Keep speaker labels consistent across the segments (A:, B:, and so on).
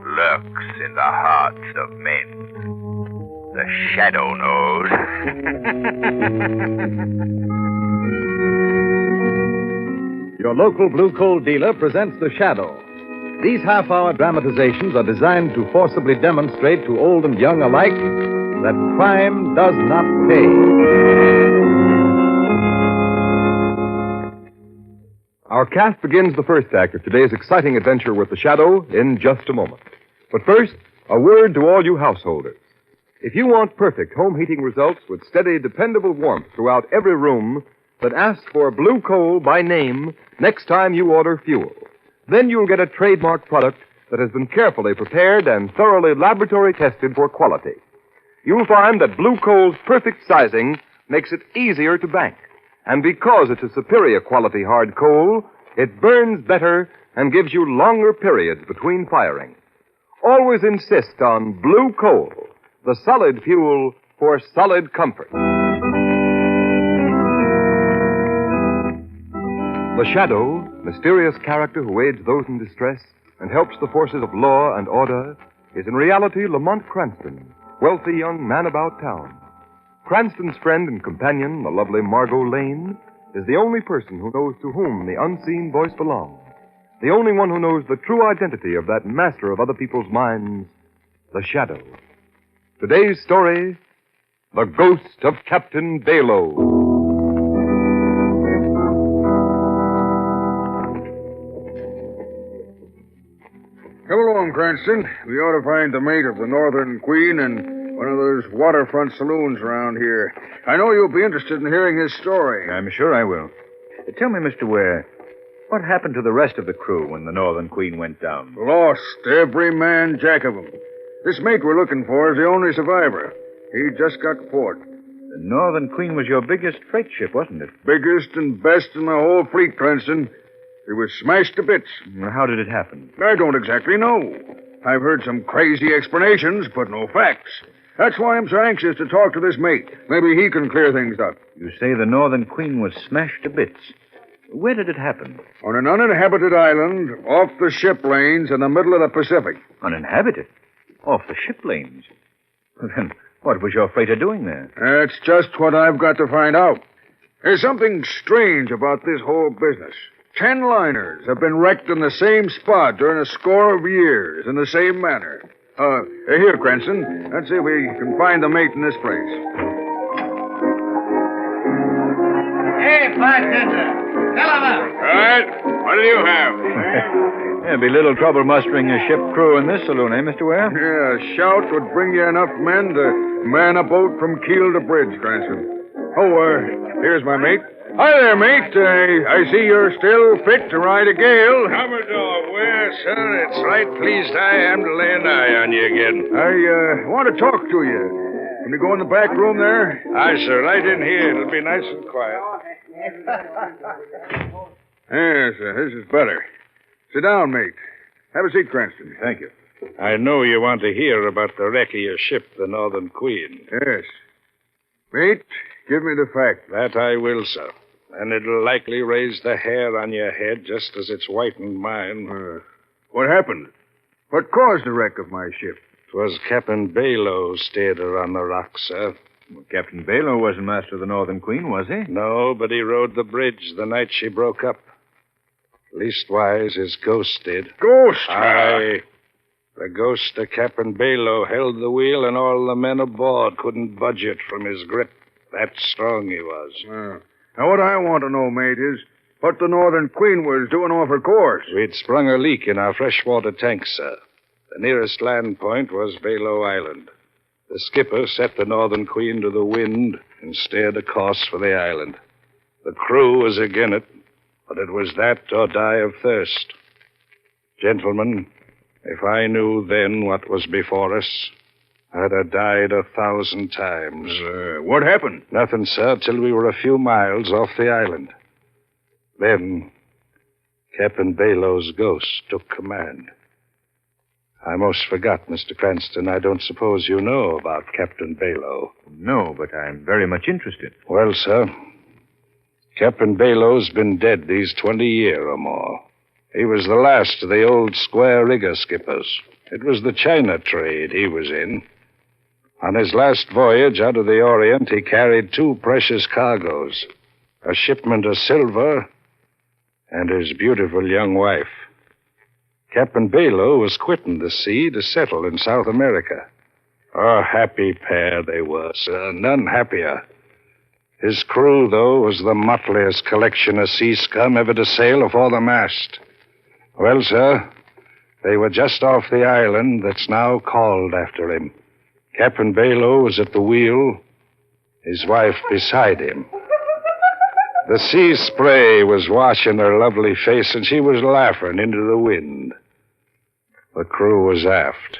A: lurks in the hearts of men. The shadow knows.
B: Your local blue coal dealer presents The Shadow. These half-hour dramatizations are designed to forcibly demonstrate to old and young alike that crime does not pay.
C: Our cast begins the first act of today's exciting adventure with The Shadow in just a moment. But first, a word to all you householders. If you want perfect home heating results with steady, dependable warmth throughout every room, then ask for Blue Coal by name next time you order fuel. Then you'll get a trademark product that has been carefully prepared and thoroughly laboratory tested for quality. You'll find that Blue Coal's perfect sizing makes it easier to bank. And because it's a superior quality hard coal, it burns better and gives you longer periods between firing. Always insist on Blue Coal, the solid fuel for solid comfort. The Shadow, mysterious character who aids those in distress and helps the forces of law and order, is in reality Lamont Cranston, wealthy young man about town. Cranston's friend and companion, the lovely Margot Lane, is the only person who knows to whom the unseen voice belongs. The only one who knows the true identity of that master of other people's minds, the Shadow. Today's story, The Ghost of Captain Bayloe.
D: Come along, Cranston. We ought to find the mate of the Northern Queen and one of those waterfront saloons around here. I know you'll be interested in hearing his story.
E: I'm sure I will. Tell me, Mr. Ware, what happened to the rest of the crew when the Northern Queen went down?
D: Lost, every man jack of them. This mate we're looking for is the only survivor. He just got port.
E: The Northern Queen was your biggest freight ship, wasn't it?
D: Biggest and best in the whole fleet, Cranston. It was smashed to bits.
E: How did it happen?
D: I don't exactly know. I've heard some crazy explanations, but no facts. That's why I'm so anxious to talk to this mate. Maybe he can clear things up.
E: You say the Northern Queen was smashed to bits. Where did it happen?
D: On an uninhabited island off the ship lanes in the middle of the Pacific.
E: Uninhabited? Off the ship lanes? Then what was your freighter doing there?
D: That's just what I've got to find out. There's something strange about this whole business. 10 liners have been wrecked in the same spot during a score of years in the same manner. Here, Cranston. Let's see if we can find the mate in this place.
F: Hey, bartender. Fill him up.
D: All right. What do you have?
E: There'd be little trouble mustering a ship crew in this saloon, eh, Mr. Ware?
D: Yeah, a shout would bring you enough men to man a boat from keel to bridge, Cranston. Here's my mate. Hi there, mate. I see you're still fit to ride a gale.
G: Commodore Ware, sir. It's right pleased I am to lay an eye on you again.
D: I want to talk to you. Can we go in the back room there?
G: Aye, sir. Right in here. It'll be nice and quiet.
D: Yes, this is better. Sit down, mate. Have a seat, Cranston.
E: Thank you.
G: I know you want to hear about the wreck of your ship, the Northern Queen.
D: Yes. Mate, give me the fact.
G: That I will, sir. And it'll likely raise the hair on your head just as it's whitened mine.
D: What happened? What caused the wreck of my ship?
G: 'Twas Captain Bayloe stayed her on the rock, sir.
E: Well, Captain Bayloe wasn't master of the Northern Queen, was he?
G: No, but he rode the bridge the night she broke up. Leastwise, his ghost did.
D: Ghost?
G: Aye. The ghost of Captain Bayloe held the wheel, and all the men aboard couldn't budge it from his grip. That strong he was.
D: Now, what I want to know, mate, is what the Northern Queen was doing off her course.
G: We'd sprung a leak in our freshwater tanks, sir. The nearest land point was Bayloe Island. The skipper set the Northern Queen to the wind and steered a course for the island. The crew was agin it, but it was that or die of thirst. Gentlemen, if I knew then what was before us, I'd have died 1,000 times.
D: What happened?
G: Nothing, sir, till we were a few miles off the island. Then, Captain Bayloe's ghost took command. I most forgot, Mr. Cranston. I don't suppose you know about Captain Bayloe.
E: No, but I'm very much interested.
G: Well, sir, Captain Bayloe's been dead these 20 years or more. He was the last of the old square rigger skippers. It was the China trade he was in. On his last voyage out of the Orient, he carried 2 precious cargoes, a shipment of silver and his beautiful young wife. Captain Bayloe was quitting the sea to settle in South America. A happy pair they were, sir, none happier. His crew, though, was the motliest collection of sea scum ever to sail afore the mast. Well, sir, they were just off the island that's now called after him. Captain Bayloe was at the wheel, his wife beside him. The sea spray was washing her lovely face, and she was laughing into the wind. The crew was aft,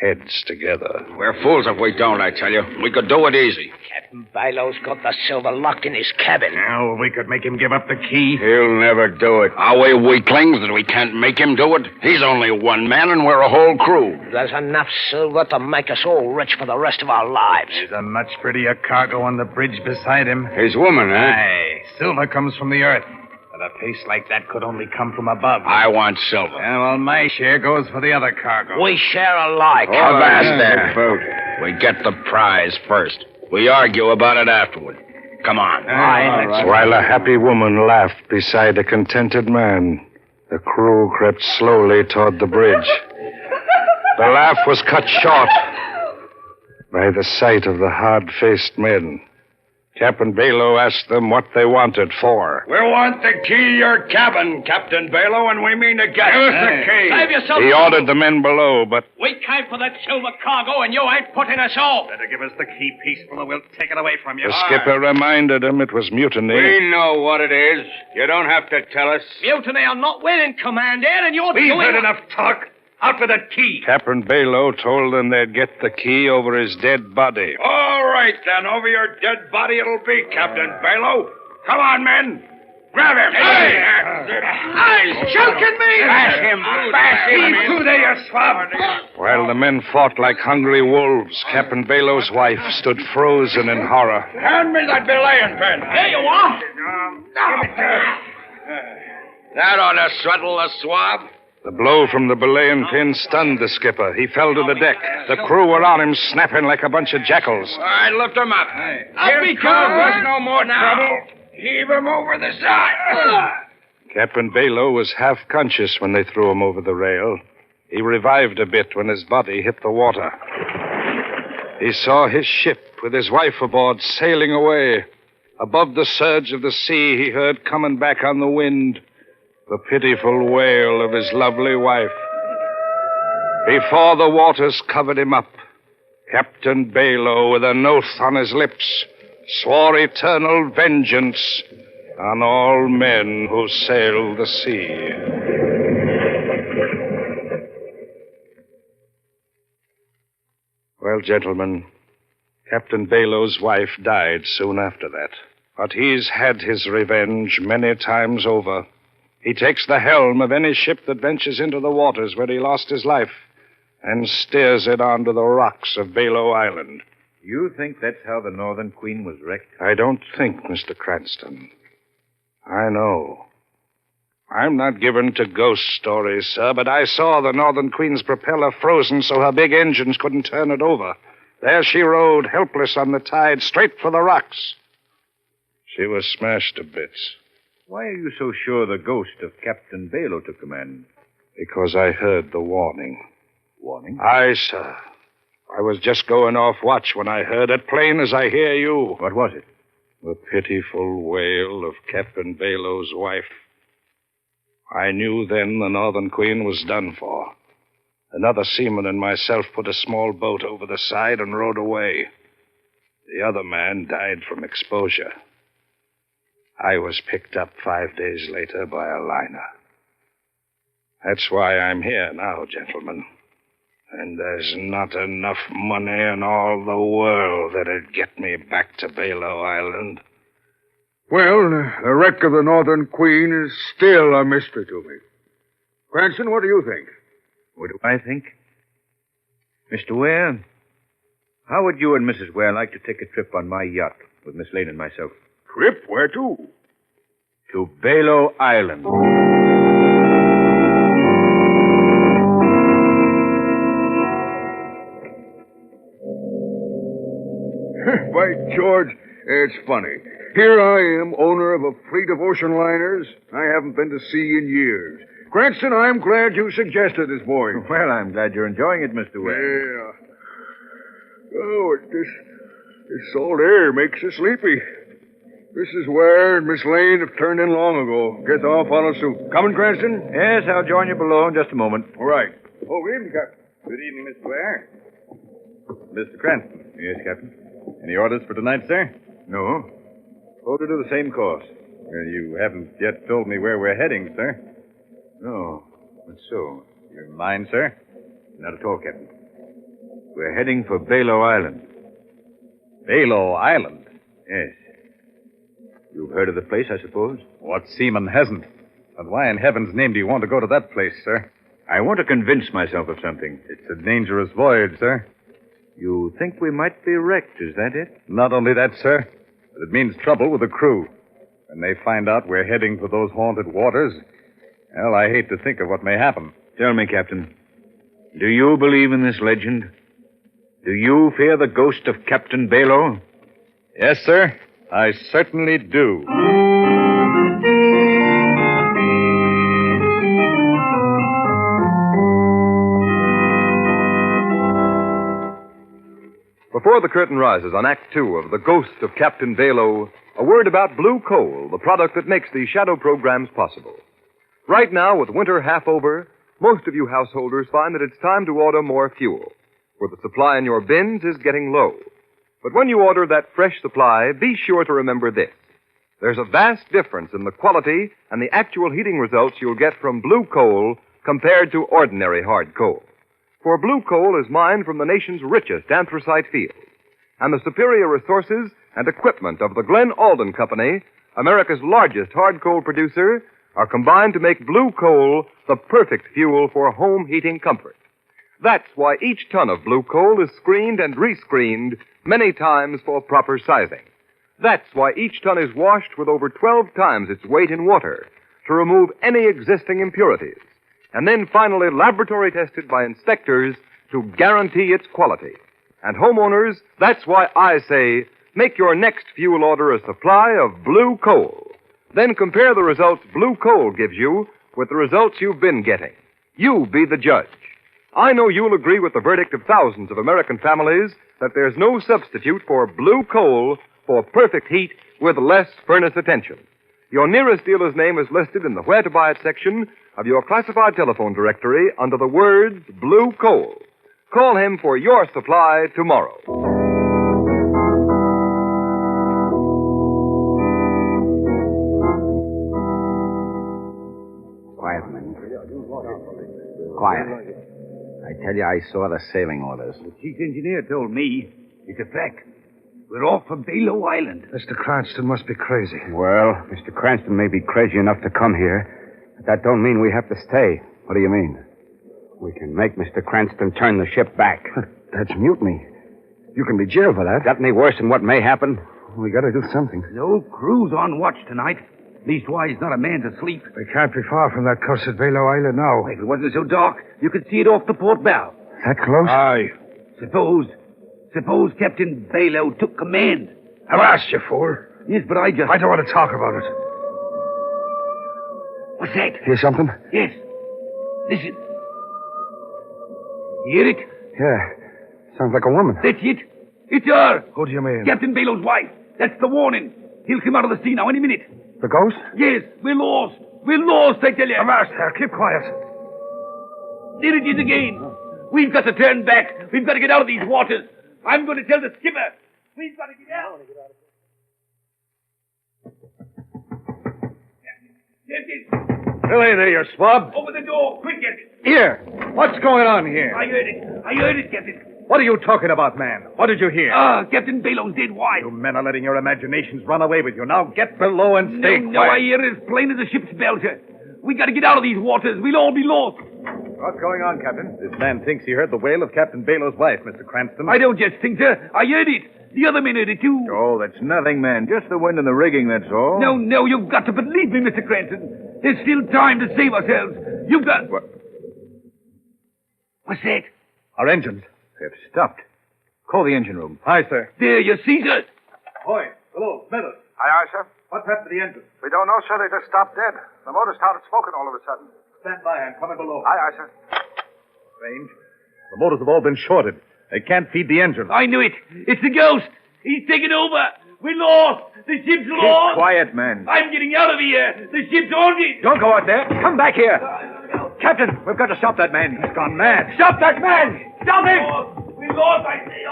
G: heads together.
A: We're fools if we don't, I tell you. We could do it easy.
F: Captain Bayloe's got the silver locked in his cabin.
E: Well, we could make him give up the key.
D: He'll never do it.
A: Are we weaklings that we can't make him do it? He's only one man, and we're a whole crew.
F: There's enough silver to make us all rich for the rest of our lives.
E: There's a much prettier cargo on the bridge beside him.
D: His woman, eh?
E: Aye, silver comes from the earth. But a pace like that could only come from above.
A: I want silver.
E: Yeah, well, my share goes for the other cargo.
F: We share alike.
A: Avast there.
D: Boat.
A: We get the prize first. We argue about it afterward. Come on.
F: Aye,
G: While a happy woman laughed beside a contented man, the crew crept slowly toward the bridge. The laugh was cut short by the sight of the hard-faced men. Captain Bayloe asked them what they wanted for.
A: We want the key to your cabin, Captain Bayloe, and we mean to get it.
D: Give us the key.
F: Save yourself.
G: He ordered the men below, but
F: We came for that silver cargo, and you ain't putting us off.
E: Better give us the key peaceful, or we'll take it away from you.
G: the skipper reminded him it was mutiny.
D: We know what it is. You don't have to tell us.
F: Mutiny are not winning, Commander, and you're
E: We've
F: doing...
E: heard enough talk. Out with that key.
G: Captain Bayloe told them they'd get the key over his dead body.
A: All right, then. Over your dead body it'll be, Captain Bayloe. Come on, men. Grab him. Hey,
F: He's choking me!
A: Bash him. Bash him.
E: Through there, you swab.
G: While the men fought like hungry wolves, Captain Bayloe's wife stood frozen in horror.
A: Hand me that belaying pin.
F: There you are.
A: That ought to settle the swab.
G: The blow from the belaying pin stunned the skipper. He fell to the deck. The crew were on him, snapping like a bunch of jackals.
A: All right, lift him up.
F: Up he
A: Give
F: comes.
A: us no more trouble. Heave him over the side.
G: Captain Bayloe was half conscious when they threw him over the rail. He revived a bit when his body hit the water. He saw his ship with his wife aboard sailing away. Above the surge of the sea, he heard coming back on the wind the pitiful wail of his lovely wife. Before the waters covered him up, Captain Bayloe, with an oath on his lips, swore eternal vengeance on all men who sail the sea. Well, gentlemen, Captain Bayloe's wife died soon after that. But he's had his revenge many times over. He takes the helm of any ship that ventures into the waters where he lost his life and steers it onto the rocks of Bayloe Island.
E: You think that's how the Northern Queen was wrecked?
G: I don't think, Mr. Cranston. I know. I'm not given to ghost stories, sir, but I saw the Northern Queen's propeller frozen so her big engines couldn't turn it over. There she rode, helpless on the tide, straight for the rocks. She was smashed to bits.
E: Why are you so sure the ghost of Captain Bayloe took command?
G: Because I heard the warning.
E: Warning?
G: Aye, sir. I was just going off watch when I heard it, plain as I hear you.
E: What was it?
G: The pitiful wail of Captain Bayloe's wife. I knew then the Northern Queen was done for. Another seaman and myself put a small boat over the side and rowed away. The other man died from exposure. I was picked up 5 days later by a liner. That's why I'm here now, gentlemen. And there's not enough money in all the world that'd get me back to Bayloe Island.
D: Well, the wreck of the Northern Queen is still a mystery to me. Cranston, what do you think?
E: What do I think? Mr. Ware, how would you and Mrs. Ware like to take a trip on my yacht with Miss Lane and myself?
D: Trip? Where to?
E: To Bayloe Island.
D: By George, it's funny. Here I am, owner of a fleet of ocean liners I haven't been to sea in years. Cranston, I'm glad you suggested this voyage.
E: Well, I'm glad you're enjoying it, Mr. Ware.
D: Yeah. Oh, this salt air makes you sleepy. Mrs. Ware and Miss Lane have turned in long ago. Guess I'll follow suit. Coming, Cranston?
E: Yes, I'll join you below in just a moment.
D: All right.
A: Oh, good evening, Captain. Good evening, Mr. Ware. Mr. Cranston.
E: Yes, Captain?
A: Any orders for tonight, sir?
E: No. Order to the same course.
A: Well, you haven't yet told me where we're heading, sir.
E: No. That's so.
A: You mind, sir?
E: Not at all, Captain. We're heading for Bayloe Island.
A: Bayloe Island?
E: Yes. You've heard of the place, I suppose?
A: What seaman hasn't? And why in heaven's name do you want to go to that place, sir?
E: I want to convince myself of something.
A: It's a dangerous voyage, sir.
E: You think we might be wrecked, is that it?
A: Not only that, sir, but it means trouble with the crew. When they find out we're heading for those haunted waters, well, I hate to think of what may happen.
E: Tell me, Captain, do you believe in this legend? Do you fear the ghost of Captain Bayloe?
A: Yes, sir, I certainly do.
C: Before the curtain rises on Act Two of The Ghost of Captain Bayloe, a word about blue coal, the product that makes these shadow programs possible. Right now, with winter half over, most of you householders find that it's time to order more fuel, for the supply in your bins is getting low. But when you order that fresh supply, be sure to remember this. There's a vast difference in the quality and the actual heating results you'll get from blue coal compared to ordinary hard coal. For blue coal is mined from the nation's richest anthracite fields, and the superior resources and equipment of the Glen Alden Company, America's largest hard coal producer, are combined to make blue coal the perfect fuel for home heating comfort. That's why each ton of blue coal is screened and rescreened many times for proper sizing. That's why each ton is washed with over 12 times its weight in water to remove any existing impurities, and then finally laboratory tested by inspectors to guarantee its quality. And homeowners, that's why I say, make your next fuel order a supply of blue coal. Then compare the results blue coal gives you with the results you've been getting. You be the judge. I know you'll agree with the verdict of thousands of American families that there's no substitute for blue coal for perfect heat with less furnace attention. Your nearest dealer's name is listed in the Where to Buy It section of your classified telephone directory under the words Blue Coal. Call him for your supply tomorrow.
H: Quiet, men. Quiet. I tell you, I saw the sailing orders.
I: The chief engineer told me. It's a fact. We're off for Bayloe Island.
J: Mr. Cranston must be crazy.
H: Well, Mr. Cranston may be crazy enough to come here, but that don't mean we have to stay. What do you mean? We can make Mr. Cranston turn the ship back.
J: That's mutiny. You can be jailed for that.
H: Got any worse than what may happen?
J: We gotta do something.
I: The whole crew's on watch tonight. Leastwise, not a man's asleep.
J: We can't be far from that cursed Bayloe Island now.
I: If it wasn't so dark, you could see it off the port bow.
J: That close?
D: Aye.
I: Suppose Captain Bayloe took command.
J: I've asked you, fool.
I: Yes, but I
J: don't want to talk about it.
I: What's that?
J: Hear something?
I: Yes. Listen. Hear it?
J: Yeah. Sounds like a woman.
I: That's it. It's her.
J: Who do you mean?
I: Captain Bayloe's wife. That's the warning. He'll come out of the sea now any minute.
J: The ghost?
I: Yes, we're lost. We're lost, I tell you.
J: Avast there. Keep quiet.
I: There it is again. We've got to turn back. We've got to get out of these waters. I'm going to tell the skipper. We've got to get out. Captain.
A: Billy, there, you swab.
I: Open the door. Quick, Captain.
A: Here. What's going on here?
I: I heard it, Captain.
A: What are you talking about, man? What did you hear?
I: Captain Bayloe's dead. Why?
A: You men are letting your imaginations run away with you. Now get below and stay
I: No, I
A: quiet.
I: hear it as plain as a ship's bell, sir. We got to get out of these waters. We'll all be lost.
A: What's going on, Captain? This man thinks he heard the wail of Captain Bayloe's wife, Mr. Cranston.
I: I don't just think, sir. I heard it. The other men heard it, too.
E: Oh, that's nothing, man. Just the wind in the rigging, that's all.
I: No, you've got to believe me, Mr. Cranston. There's still time to save ourselves. You've got...
E: What?
I: What's that?
A: Our engines.
E: They've stopped. Call the engine room.
B: Aye, sir.
I: There, you see, sir.
B: Boy, hello, Smithers.
G: Aye, sir.
B: What's happened to the engine?
G: We don't know, sir. They just stopped dead. The motor started smoking all of a sudden.
B: Stand by, I'm coming below.
G: Aye, sir.
B: Strange. The motors have all been shorted. They can't feed the engine.
I: I knew it. It's the ghost. He's taken over. We lost. The ship's lost.
E: Quiet, man.
I: I'm getting out of here. The ship's haunted.
E: Don't go out there. Come back here. Captain, we've got to stop that man. He's gone mad. Stop that man! Stop him!
I: We lost, I say.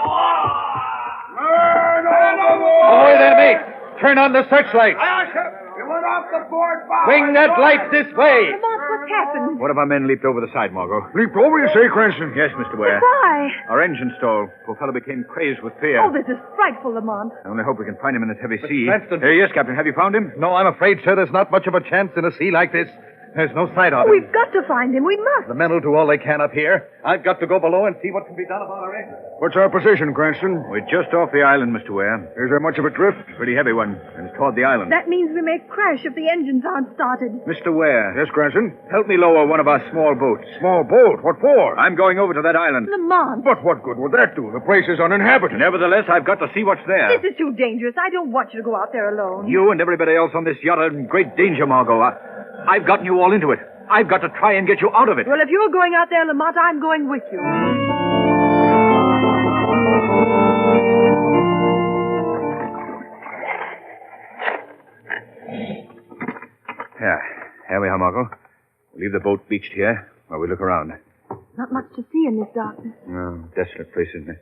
B: Ahoy there, mate. Turn on the searchlight.
G: Aye, sir. We went off the board bow.
B: Swing that light this way.
K: Lamont, what's happened?
E: One of our men leaped over the side, Margot.
D: Leaped over, you say, Cranston?
E: Yes, Mr. Ware.
K: Why?
E: Our engine stalled. Poor fellow became crazed with fear.
K: Oh, this is frightful, Lamont.
E: I only hope we can find him in this heavy sea.
B: Cranston.
E: Yes, Captain. Have you found him?
B: No, I'm afraid, sir, there's not much of a chance in a sea like this. There's no sight of him.
K: We've got to find him. We must.
B: The men will do all they can up here. I've got to go below and see what can be done about our engine.
D: What's our position, Cranston?
E: We're just off the island, Mr. Ware.
D: Is there much of a drift?
E: Pretty heavy one, and it's toward the island.
K: That means we may crash if the engines aren't started.
E: Mr. Ware,
D: Yes, Cranston?
E: help me lower one of our small boats.
D: Small boat. What for?
E: I'm going over to that island.
K: Lamont,
D: But what good would that do? The place is uninhabited.
E: Nevertheless, I've got to see what's there.
K: this is too dangerous. I don't want you to go out there alone.
E: You and everybody else on this yacht are in great danger, Margot. I've gotten you all into it. I've got to try and get you out of it.
K: Well, if you're going out there, Lamont, I'm going with you.
E: Here we are, Margot. We'll leave the boat beached here while we look around.
K: Not much to see in this darkness.
E: Oh, desolate place, isn't it?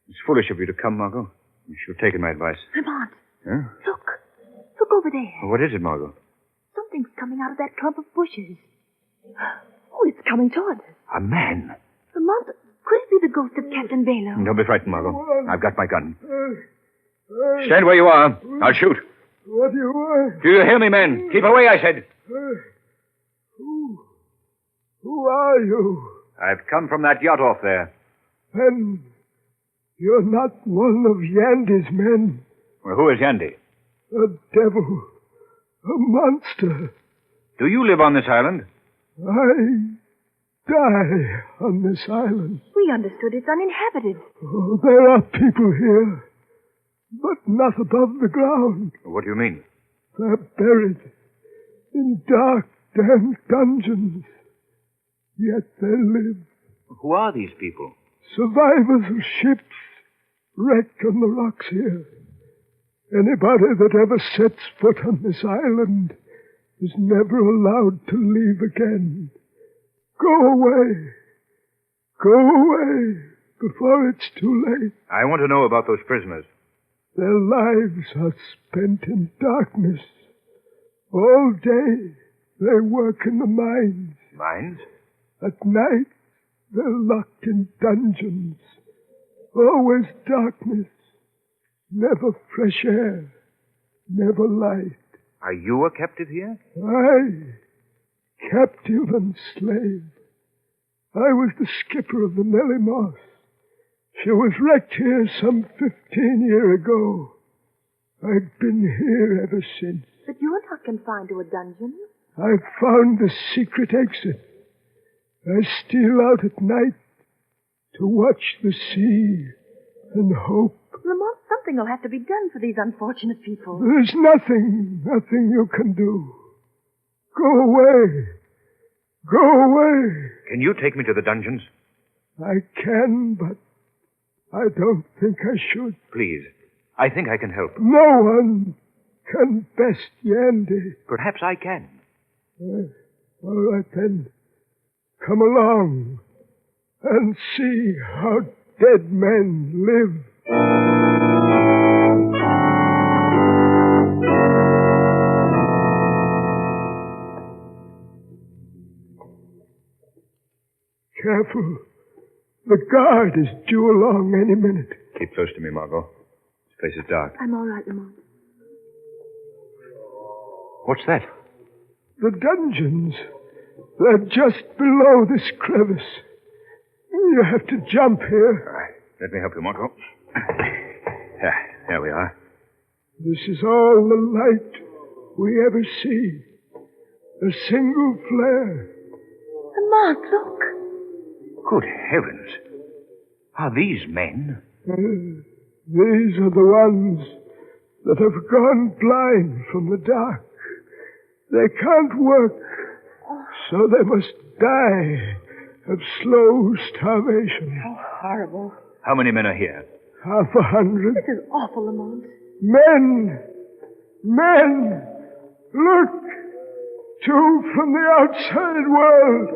E: It's foolish of you to come, Margot. You should have taken my advice.
K: Lamont,
E: Huh?
K: look. Look over there.
E: What is it, Margot?
K: Something's coming out of that clump of bushes. Oh, it's coming toward us.
E: A man.
K: Lamont, could it be the ghost of Captain Bayloe?
E: Don't be frightened, Margot. I've got my gun. Stand where you are. I'll shoot.
J: What do you want?
E: Do you hear me, men? Keep away, I said.
J: Who are you?
E: I've come from that yacht off there.
J: And you're not one of Yandy's men.
E: Well, who is Yandy?
J: A devil. A monster.
E: Do you live on this island?
J: I die on this island.
K: We understood it's uninhabited.
J: Oh, there are people here, but not above the ground.
E: What do you mean?
J: They're buried in dark, damp dungeons. Yet they live.
E: Who are these people?
J: Survivors of ships wrecked on the rocks here. Anybody that ever sets foot on this island is never allowed to leave again. Go away. Go away before it's too late.
E: I want to know about those prisoners.
J: Their lives are spent in darkness. All day they work in the mines.
E: Mines?
J: At night they're locked in dungeons. Always darkness. Never fresh air. Never light.
E: Are you a captive here?
J: I, captive and slave. I was the skipper of the Nellie Moss. She was wrecked here some 15 years ago. I've been here ever since.
K: But you're not confined to a dungeon.
J: I've found the secret exit. I steal out at night to watch the sea and hope.
K: Lamont, something will have to be done for these unfortunate people.
J: There's nothing you can do. Go away. Go away.
E: Can you take me to the dungeons?
J: I can, but I don't think I should.
E: Please. I think I can help.
J: No one can best Yandy.
E: Perhaps I can.
J: All right, then. Come along and see how dead men live. Careful. The guard is due along any minute.
E: Keep close to me, Margot. This place is dark.
K: I'm all right, Lamont.
E: What's that?
J: The dungeons. They're just below this crevice. You have to jump here.
E: All right. Let me help you, Margot. There we are.
J: This is all the light we ever see. A single flare.
K: Lamont, look.
E: Good heavens. Are these men?
J: These are the ones that have gone blind from the dark. They can't work, so they must die of slow starvation.
K: How horrible.
E: How many men are here?
J: 100.
K: This is awful, Lamont.
J: Men! Men! Look! 2 from the outside world.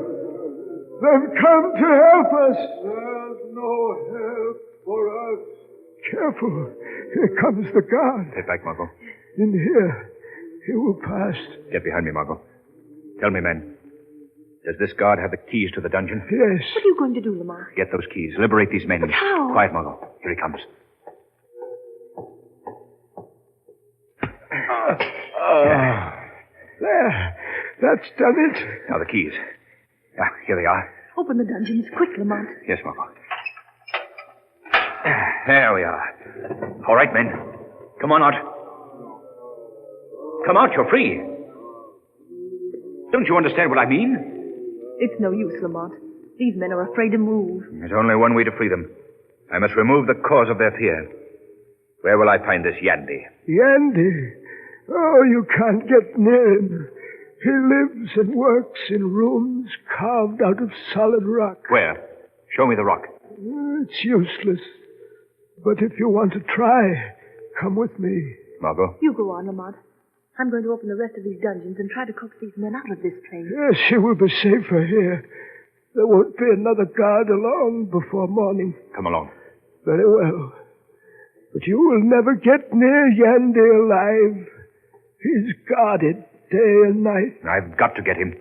J: They've come to help us. There's no help for us. Careful. Here comes the guard.
E: Get back, Margot.
J: In here. He will pass.
E: Get behind me, Margot. Tell me, men. Does this guard have the keys to the dungeon?
J: Yes.
K: What are you going to do, Lamont?
E: Get those keys. Liberate these men.
K: But how?
E: Quiet, Margot. Here he comes.
J: There. That's done it.
E: Now the keys. Here they are.
K: Open the dungeons quick, Lamont.
E: Yes, Margot. There we are. All right, men. Come on out. Come out, you're free. Don't you understand what I mean?
K: It's no use, Lamont. These men are afraid to move.
E: There's only one way to free them. I must remove the cause of their fear. Where will I find this Yandy?
J: Yandy? Oh, you can't get near him. He lives and works in rooms carved out of solid rock.
E: Where? Show me the rock.
J: It's useless. But if you want to try, come with me.
E: Margot?
K: You go on, Lamont. I'm going to open the rest of these dungeons and try to coax these men out of this place.
J: Yes, you will be safer here. There won't be another guard along before morning.
E: Come along.
J: Very well. But you will never get near Yandy alive. He's guarded day and night.
E: I've got to get him.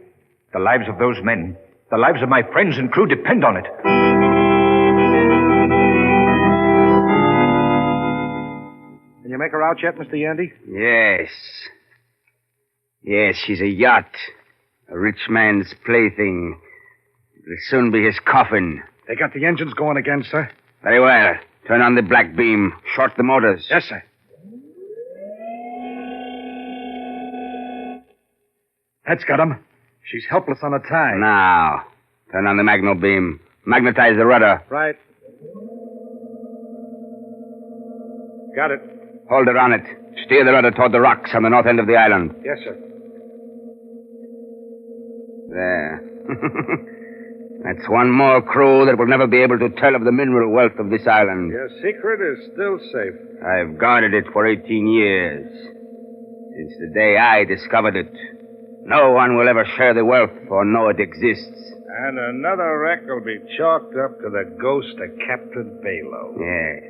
E: The lives of those men, the lives of my friends and crew depend on it.
I: Can you make her out yet, Mr. Yandy?
H: Yes. Yes, she's a yacht. A rich man's plaything. It'll soon be his coffin.
I: They got the engines going again, sir.
H: Very well. Turn on the black beam. Short the motors.
I: Yes, sir. That's got him. She's helpless on a tie.
H: Now, turn on the magno beam. Magnetize the rudder.
I: Right. Got it.
H: Hold her on it. Steer the rudder toward the rocks on the north end of the island.
I: Yes, sir.
H: There. That's one more crew that will never be able to tell of the mineral wealth of this island.
G: Your secret is still safe.
H: I've guarded it for 18 years. Since the day I discovered it. No one will ever share the wealth or know it exists.
G: And another wreck will be chalked up to the ghost of Captain Bayloe.
H: Yes.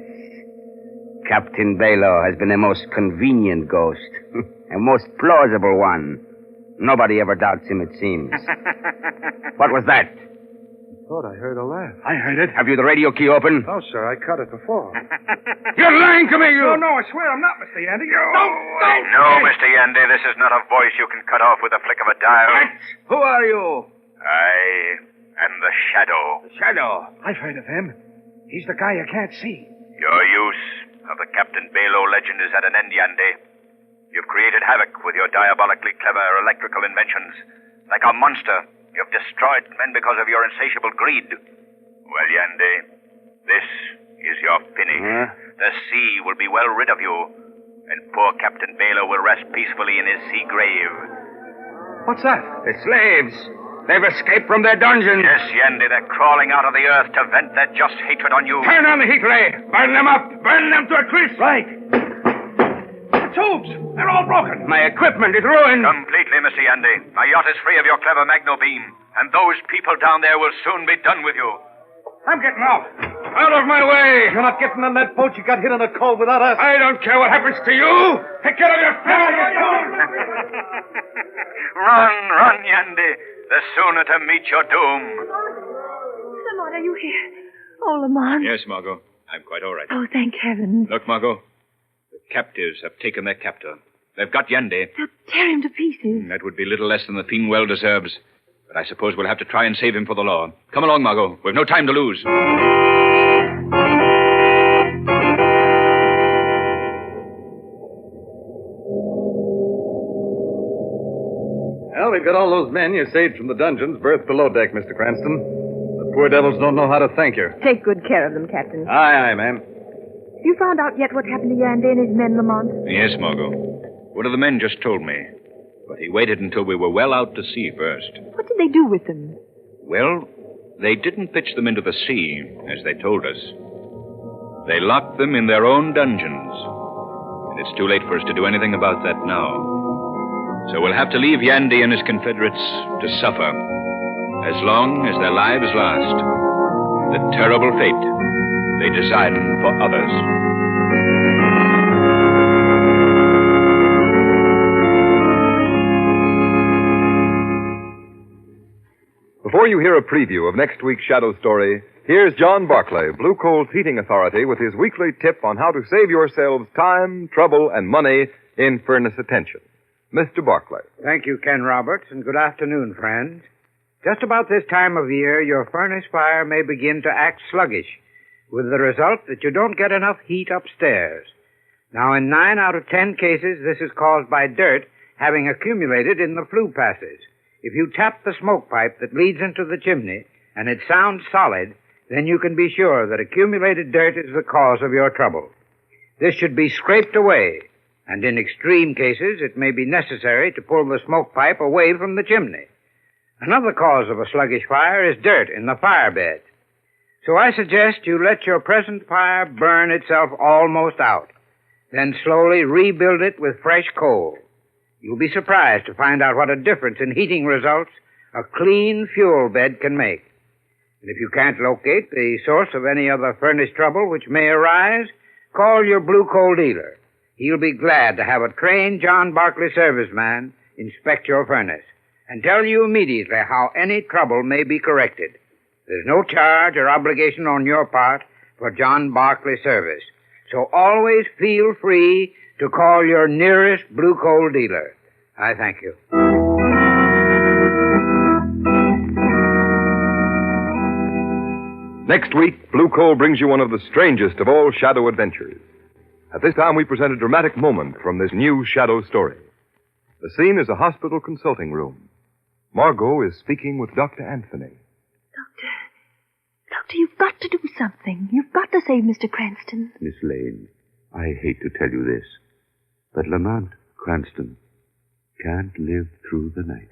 H: Captain Bayloe has been a most convenient ghost. A most plausible one. Nobody ever doubts him, it seems. What was that?
G: I thought I heard a laugh.
I: I heard it.
H: Have you the radio key open?
G: No, sir. I cut it before.
D: You're lying to me, you...
I: No, I swear I'm not, Mr. Yandy.
E: No, Mr. Yandy, this is not a voice you can cut off with a flick of a dial.
D: Who are you?
E: I am the Shadow.
D: Shadow.
I: I've heard of him. He's the guy you can't see.
E: Your use of the Captain Bayloe legend is at an end, Yandy. You've created havoc with your diabolically clever electrical inventions. Like a monster, you've destroyed men because of your insatiable greed. Well, Yandy, this is your finish. The sea will be well rid of you, and poor Captain Bayloe will rest peacefully in his sea grave.
I: What's that?
H: The slaves. They've escaped from their dungeons.
E: Yes, Yandy, they're crawling out of the earth to vent their just hatred on you.
D: Turn on the heat ray. Burn them up. Burn them to a crisp.
I: Right. The tubes. They're all broken.
H: My equipment is ruined.
E: Completely, Mr. Yandy. My yacht is free of your clever magno beam, and those people down there will soon be done with you.
I: I'm getting out.
D: Out of my way.
I: You're not getting on that boat. You got hit on the cove without us.
D: I don't care what happens to you. Take care of your family.
E: Run, Yandy. The sooner to meet your doom.
K: Lamont, are you here? Oh, Lamont.
E: Yes, Margot. I'm quite all right.
K: Oh, thank heaven.
E: Look, Margot. The captives have taken their captor. They've got Yandy.
K: They'll tear him to pieces.
E: That would be little less than the thing well deserves. But I suppose we'll have to try and save him for the law. Come along, Margot. We've no time to lose.
B: Well, we've got all those men you saved from the dungeons berthed below deck, Mr. Cranston. The poor devils don't know how to thank you.
K: Take good care of them, Captain.
B: Aye, ma'am.
K: You found out yet what happened to Yandy and his men, Lamont?
E: Yes, Margot. One of the men just told me. But he waited until we were well out to sea first.
K: What did they do with them?
E: Well, they didn't pitch them into the sea, as they told us. They locked them in their own dungeons. And it's too late for us to do anything about that now. So we'll have to leave Yandy and his Confederates to suffer, as long as their lives last, the terrible fate they design for others.
C: Before you hear a preview of next week's Shadow Story, here's John Barclay, Blue Coal's heating authority, with his weekly tip on how to save yourselves time, trouble, and money in furnace attention. Mr. Barclay.
L: Thank you, Ken Roberts, and good afternoon, friends. Just about this time of year, your furnace fire may begin to act sluggish, with the result that you don't get enough heat upstairs. Now, in 9 out of 10 cases, this is caused by dirt having accumulated in the flue passes. If you tap the smoke pipe that leads into the chimney, and it sounds solid, then you can be sure that accumulated dirt is the cause of your trouble. This should be scraped away, and in extreme cases, it may be necessary to pull the smoke pipe away from the chimney. Another cause of a sluggish fire is dirt in the fire bed. So I suggest you let your present fire burn itself almost out, then slowly rebuild it with fresh coal. You'll be surprised to find out what a difference in heating results a clean fuel bed can make. And if you can't locate the source of any other furnace trouble which may arise, call your blue coal dealer. He'll be glad to have a trained John Barclay serviceman inspect your furnace and tell you immediately how any trouble may be corrected. There's no charge or obligation on your part for John Barclay service. So always feel free to call your nearest blue coal dealer. I thank you.
C: Next week, Blue Coal brings you one of the strangest of all shadow adventures. At this time, we present a dramatic moment from this new shadow story. The scene is a hospital consulting room. Margot is speaking with Dr. Anthony.
K: Doctor, you've got to do something. You've got to save Mr. Cranston.
M: Miss Lane, I hate to tell you this, but Lamont Cranston can't live through the night.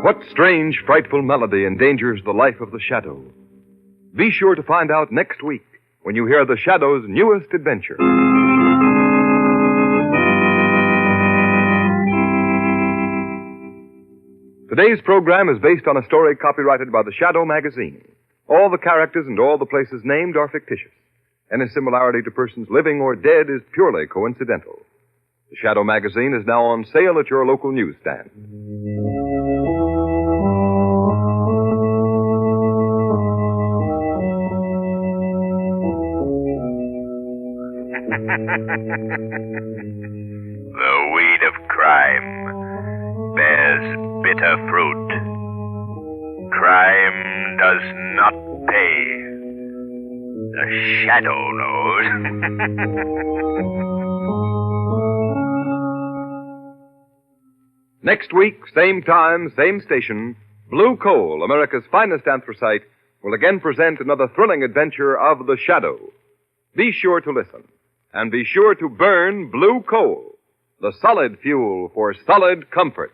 C: What strange, frightful melody endangers the life of the Shadow? Be sure to find out next week when you hear the Shadow's newest adventure. Today's program is based on a story copyrighted by the Shadow magazine. All the characters and all the places named are fictitious. Any similarity to persons living or dead is purely coincidental. The Shadow magazine is now on sale at your local newsstand.
E: The weed of crime bears bitter fruit. Crime does not pay. The Shadow knows.
C: Next week, same time, same station, Blue Coal, America's finest anthracite, will again present another thrilling adventure of the Shadow. Be sure to listen, and be sure to burn Blue Coal, the solid fuel for solid comfort.